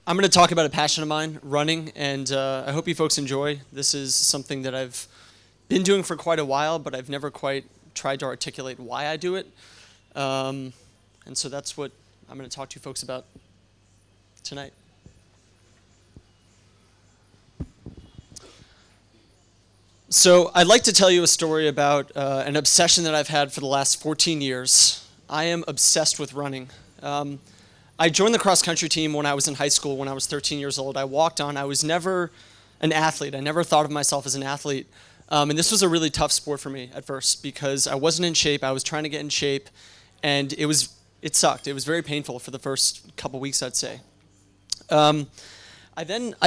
I'm going to talk about a passion of mine, running, and I hope you folks enjoy. This is something that I've been doing for quite a while, but I've never quite tried to articulate why I do it. And so that's what I'm going to talk to you folks about tonight. So I'd like to tell you a story about an obsession that I've had for the last 14 years. I am obsessed with running. I joined the cross-country team when I was in high school, when I was 13 years old. I walked on. I was never an athlete. I never thought of myself as an athlete. And this was a really tough sport for me at first because I wasn't in shape. I was trying to get in shape, and it sucked. It was very painful for the first couple weeks, I'd say. I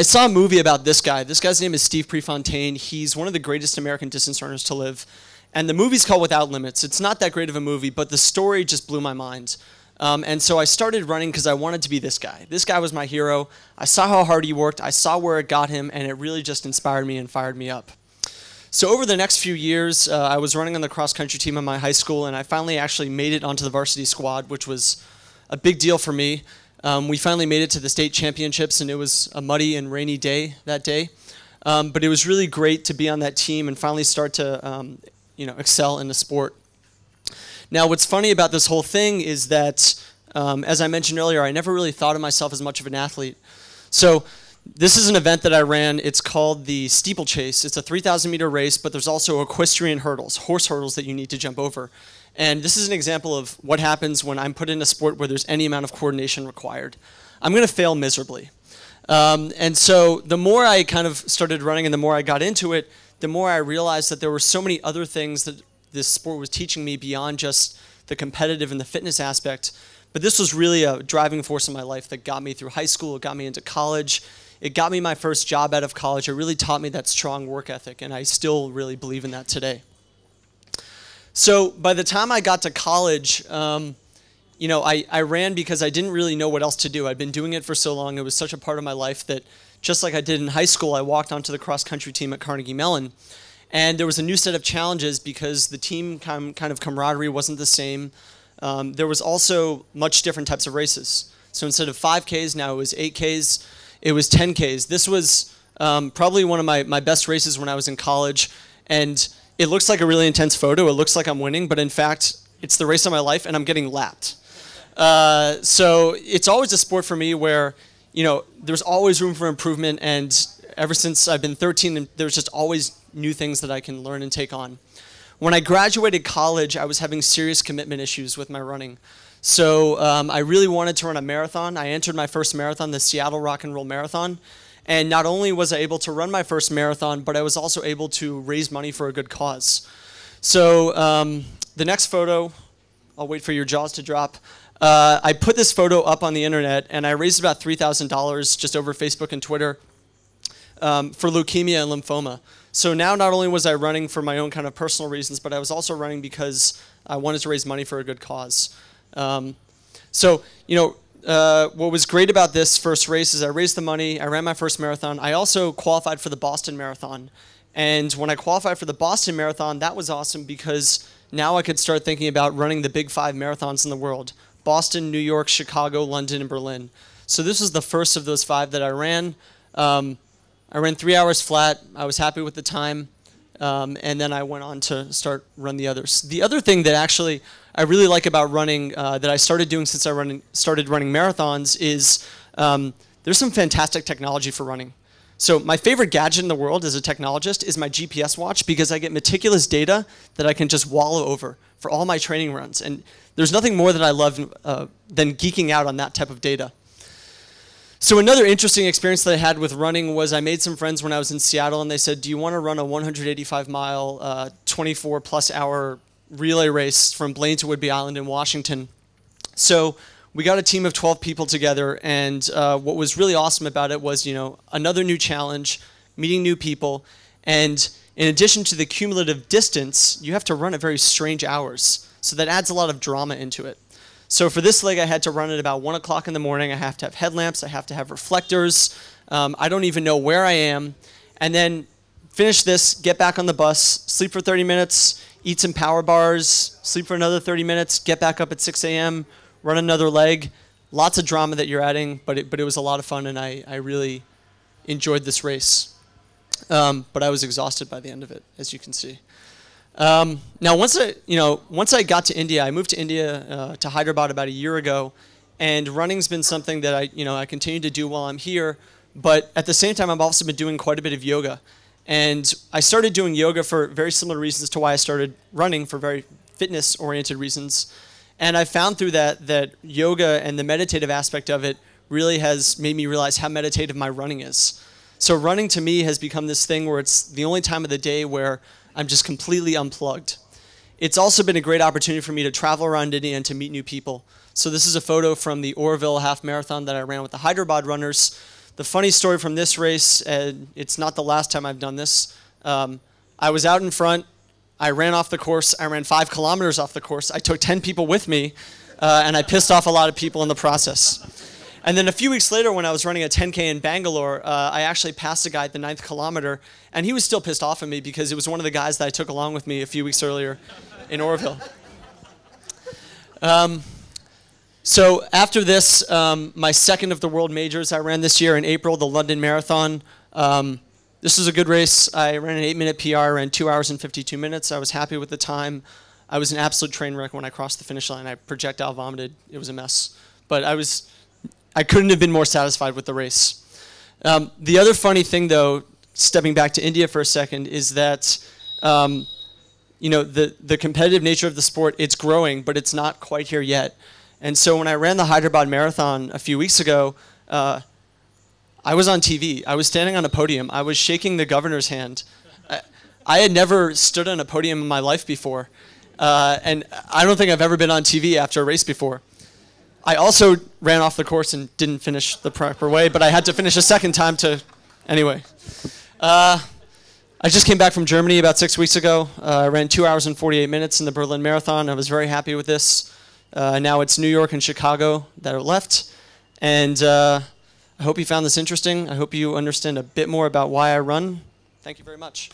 saw a movie about this guy. This guy's name is Steve Prefontaine. He's one of the greatest American distance runners to live. And the movie's called Without Limits. It's not that great of a movie, but the story just blew my mind. And so I started running because I wanted to be this guy. This guy was my hero. I saw how hard he worked. I saw where it got him, and it really just inspired me and fired me up. So over the next few years, I was running on the cross-country team in my high school, and I finally actually made it onto the varsity squad, which was a big deal for me. We finally made it to the state championships, and it was a muddy and rainy day that day. But it was really great to be on that team and finally start to excel in the sport. Now, what's funny about this whole thing is that, as I mentioned earlier, I never really thought of myself as much of an athlete. So this is an event that I ran. It's called the steeplechase. It's a 3,000-meter race, but there's also equestrian hurdles, horse hurdles that you need to jump over. And this is an example of what happens when I'm put in a sport where there's any amount of coordination required. I'm going to fail miserably. And so the more I kind of started running and the more I got into it, the more I realized that there were so many other things that this sport was teaching me beyond just the competitive and the fitness aspect. But this was really a driving force in my life that got me through high school. It got me into college. It got me my first job out of college. It really taught me that strong work ethic, and I still really believe in that today. So by the time I got to college, I ran because I didn't really know what else to do. I'd been doing it for so long. It was such a part of my life that just like I did in high school, I walked onto the cross-country team at Carnegie Mellon. And there was a new set of challenges because the team kind of camaraderie wasn't the same. There was also much different types of races. So instead of 5Ks, now it was 8Ks. It was 10Ks. This was probably one of my best races when I was in college. And it looks like a really intense photo. It looks like I'm winning. But in fact, it's the race of my life, and I'm getting lapped. So it's always a sport for me where, there's always room for improvement. And ever since I've been 13, there's just always new things that I can learn and take on. When I graduated college, I was having serious commitment issues with my running. So I really wanted to run a marathon. I entered my first marathon, the Seattle Rock and Roll Marathon. And not only was I able to run my first marathon, but I was also able to raise money for a good cause. So the next photo, I'll wait for your jaws to drop. I put this photo up on the internet, and I raised about $3,000 just over Facebook and Twitter for leukemia and lymphoma. So now not only was I running for my own kind of personal reasons, but I was also running because I wanted to raise money for a good cause. What was great about this first race is I raised the money, I ran my first marathon. I also qualified for the Boston Marathon. And when I qualified for the Boston Marathon, that was awesome because now I could start thinking about running the big 5 marathons in the world: Boston, New York, Chicago, London, and Berlin. So this was the first of those 5 that I ran. I ran 3 hours flat. I was happy with the time. And then I went on to start run the others. The other thing that actually I really like about running that I started doing since I started running marathons is there's some fantastic technology for running. So my favorite gadget in the world as a technologist is my GPS watch because I get meticulous data that I can just wallow over for all my training runs. And there's nothing more that I love than geeking out on that type of data. So another interesting experience that I had with running was I made some friends when I was in Seattle, and they said, do you want to run a 185-mile, 24-plus hour relay race from Blaine to Whidbey Island in Washington? So we got a team of 12 people together, and what was really awesome about it was, another new challenge, meeting new people, and in addition to the cumulative distance, you have to run at very strange hours. So that adds a lot of drama into it. So for this leg, I had to run at about 1 o'clock in the morning. I have to have headlamps. I have to have reflectors. I don't even know where I am. And then finish this, get back on the bus, sleep for 30 minutes, eat some power bars, sleep for another 30 minutes, get back up at 6 a.m., run another leg, lots of drama that you're adding, but it was a lot of fun, and I really enjoyed this race. But I was exhausted by the end of it, as you can see. Now, once I got to India, I moved to India, to Hyderabad about a year ago, and running's been something that I continue to do while I'm here. But at the same time, I've also been doing quite a bit of yoga. And I started doing yoga for very similar reasons to why I started running, for very fitness-oriented reasons. And I found through that yoga and the meditative aspect of it really has made me realize how meditative my running is. So running to me has become this thing where it's the only time of the day where I'm just completely unplugged. It's also been a great opportunity for me to travel around India and to meet new people. So this is a photo from the Oroville half marathon that I ran with the Hyderabad runners. The funny story from this race, and it's not the last time I've done this, I was out in front, I ran off the course, I ran 5 kilometers off the course, I took 10 people with me, and I pissed off a lot of people in the process. And then a few weeks later, when I was running a 10K in Bangalore, I actually passed a guy at the 9th kilometer, and he was still pissed off at me because it was one of the guys that I took along with me a few weeks earlier in Oroville. So after this, my second of the world majors I ran this year in April, the London Marathon. This was a good race. I ran an 8-minute PR, I ran 2 hours and 52 minutes. I was happy with the time. I was an absolute train wreck when I crossed the finish line. I projectile vomited. It was a mess. But I couldn't have been more satisfied with the race. The other funny thing, though, stepping back to India for a second, is that the competitive nature of the sport, it's growing, but it's not quite here yet. And so when I ran the Hyderabad Marathon a few weeks ago, I was on TV. I was standing on a podium. I was shaking the governor's hand. I had never stood on a podium in my life before. And I don't think I've ever been on TV after a race before. I also ran off the course and didn't finish the proper way, but I had to finish a second time to... Anyway. I just came back from Germany about 6 weeks ago. I ran 2 hours and 48 minutes in the Berlin Marathon. I was very happy with this. Now it's New York and Chicago that are left. And I hope you found this interesting. I hope you understand a bit more about why I run. Thank you very much.